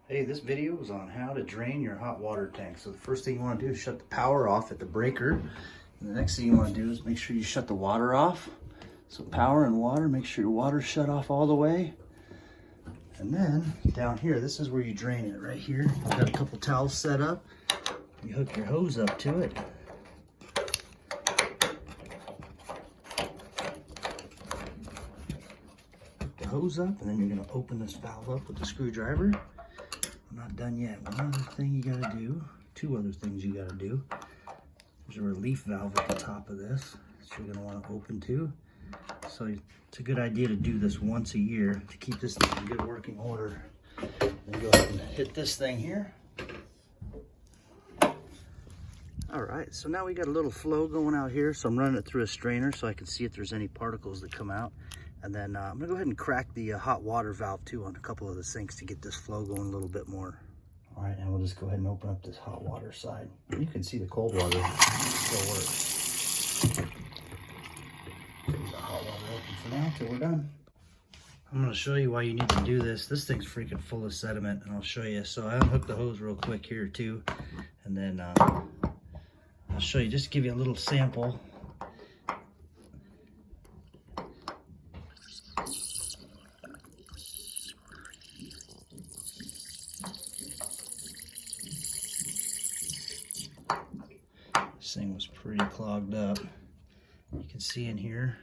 Hey, this video is on how to drain your hot water tank. So the first thing you want to do is shut the power off at the breaker. And the next thing you want to do is make sure you shut the water off. So power and water, make sure your water's shut off all the way. And then down here, this is where you drain it right here. I've got a couple towels set up. You hook your hose up to it. Hook the hose up, and then you're going to open this valve up with the screwdriver. I'm not done yet. One other thing you got to do, two other things you got to do. There's a relief valve at the top of this that you're going to want to open too. So it's a good idea to do this once a year to keep this thing in good working order. Then go ahead and hit this thing here. All right, so now we got a little flow going out here. So I'm running it through a strainer so I can see if there's any particles that come out. And then I'm gonna go ahead and crack the hot water valve too on a couple of the sinks to get this flow going a little bit more. All right, and we'll just go ahead and open up this hot water side. You can see the cold water still works. Leave the hot water open for now until we're done. I'm gonna show you why you need to do this. This thing's freaking full of sediment, and I'll show you. So I unhooked the hose real quick here too, and then I'll show you, just to give you a little sample. This thing was pretty clogged up. You can see in here,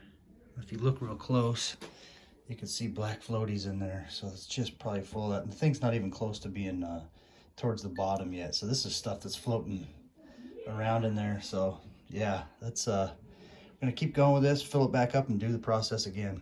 if you look real close, you can see black floaties in there. So it's just probably full of that. And the thing's not even close to being towards the bottom yet. So this is stuff that's floating around in there. So yeah, that's I'm gonna keep going with this, fill it back up and do the process again.